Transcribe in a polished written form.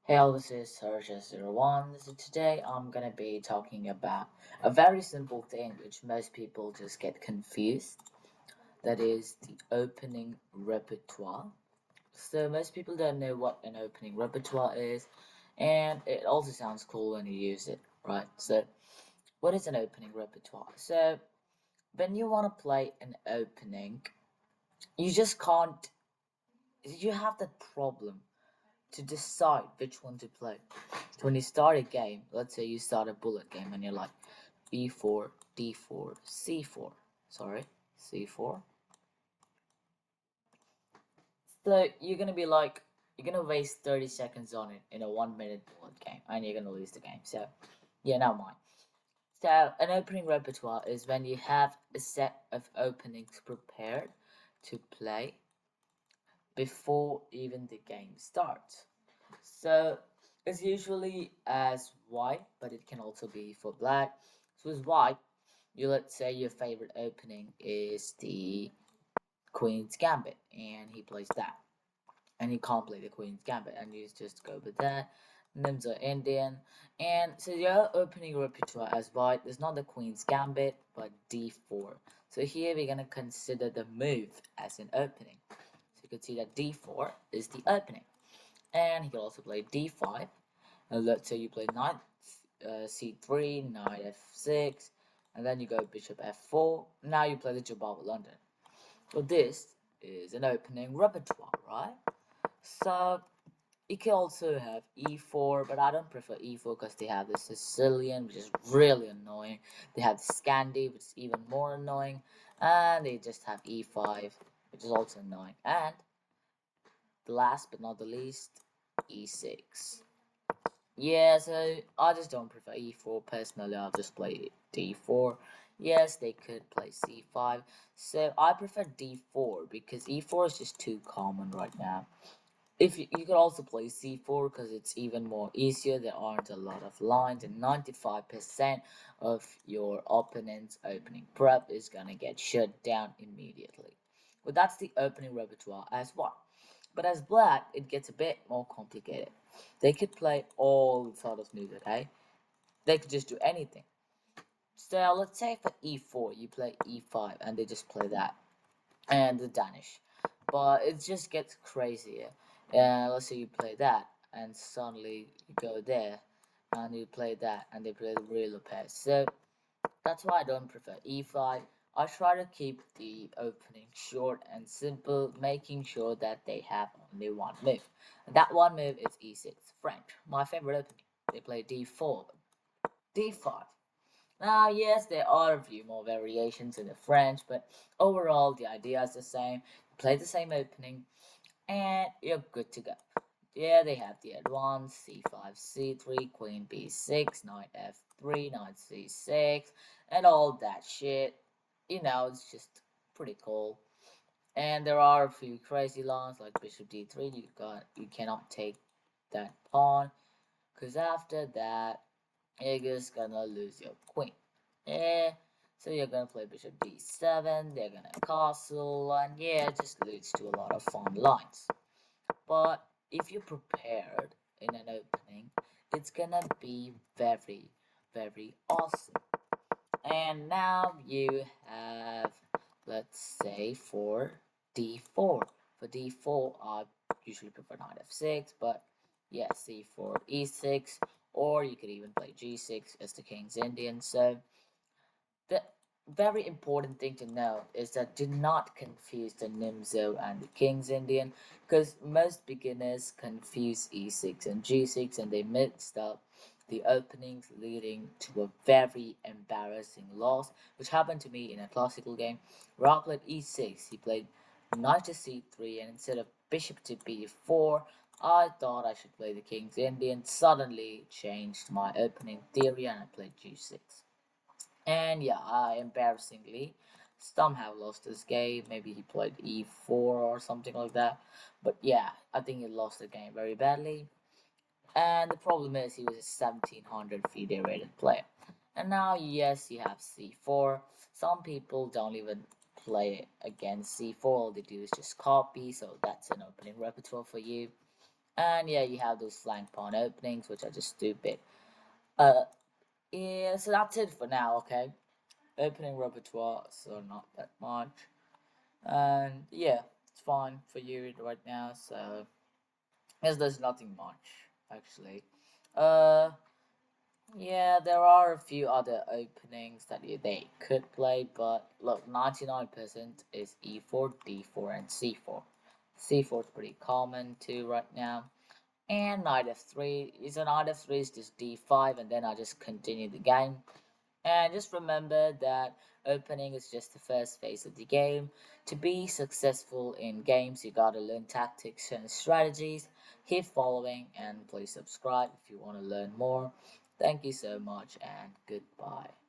Hey all, this is Serge01. So today I'm gonna be talking about a very simple thing which most people just get confused. That is the opening repertoire. So most people don't know what an opening repertoire is, and it also sounds cool when you use it, right? So what is an opening repertoire? So when you want to play an opening, you just can't. You have that problem to decide which one to play. So when you start a game, let's say you start a bullet game and you're like b4, d4, c4. Sorry, c4. So you're gonna be like, you're gonna waste 30 seconds on it in a 1 minute bullet game and you're gonna lose the game. So, yeah, never mind. So, an opening repertoire is when you have a set of openings prepared to play before even the game starts. So it's usually as white, but it can also be for black. So as white, you let's say your favorite opening is the Queen's Gambit, and he plays that, and he can't play the Queen's Gambit, and you just go with that. Names are Indian, and so your opening repertoire as white is not the Queen's Gambit, but d4. So here we're gonna consider the move as an opening. So you can see that d4 is the opening, and he can also play d5. And let's say you play knight c3, knight f6, and then you go bishop f4. Now you play the Jababa London. So this is an opening repertoire, right? So you can also have e4, but I don't prefer e4 because they have the Sicilian, which is really annoying. They have the Scandi, which is even more annoying, and they just have e5, which is also annoying. And the last but not the least, e6. Yeah, so I just don't prefer e4 personally. I'll just play d4. Yes, they could play c5. So I prefer d4 because e4 is just too common right now. If you could also play c4 because it's even more easier. There aren't a lot of lines, and 95% of your opponent's opening prep is gonna get shut down immediately. But that's the opening repertoire as well. But as black, it gets a bit more complicated. They could play all sort of moves, okay? They could just do anything. So let's say for e4, you play e5, and they just play that, and the Danish. But it just gets crazier. Let's say you play that, and suddenly you go there, and you play that, and they play the real Lopez. So that's why I don't prefer e5. I try to keep the opening short and simple, making sure that they have only one move. And that one move is e6. French, my favorite opening. They play d4, d5. Now, yes, there are a few more variations in the French, but overall the idea is the same. You play the same opening, and you're good to go. Yeah, they have the advance c5, c3, queen b6, knight f3, knight c6, and all that shit. You know, it's just pretty cool. And there are a few crazy lines like bishop d3. You cannot take that pawn, cause after that you're just gonna lose your queen. Yeah, so you're gonna play bishop d7. They're gonna castle, and yeah, it just leads to a lot of fun lines. But if you're prepared in an opening, it's gonna be very, very awesome. And now you have, let's say, for d4. For d4, I usually prefer knight f6, but yeah, c4, e6, or you could even play g6 as the king's Indian. So the very important thing to know is that do not confuse the Nimzo and the King's Indian, because most beginners confuse e6 and g6 and they mixed up the openings, leading to a very embarrassing loss, which happened to me in a classical game where I played e6. He played knight to c3, and instead of bishop to b4, I thought I should play the King's Indian. Suddenly changed my opening theory and I played g6. And yeah, I embarrassingly somehow lost this game. Maybe he played e4 or something like that. But yeah, I think he lost the game very badly. And the problem is he was a 1700 FIDE rated player. And now, yes, you have c4. Some people don't even play against c4. All they do is just copy. So that's an opening repertoire for you. And yeah, you have those flank pawn openings, which are just stupid. Uh, yeah, so that's it for now, okay? Opening repertoire, so not that much. And yeah, it's fine for you right now, so yes, there's nothing much, actually. Uh, yeah, there are a few other openings that they could play, but look, 99% is e4, d4, and c4. C4 is pretty common too right now. And knight f3 is an knight f3 is just d5, and then I just continue the game. And just remember that opening is just the first phase of the game. To be successful in games, you gotta learn tactics and strategies. Keep following and please subscribe if you want to learn more. Thank you so much and goodbye.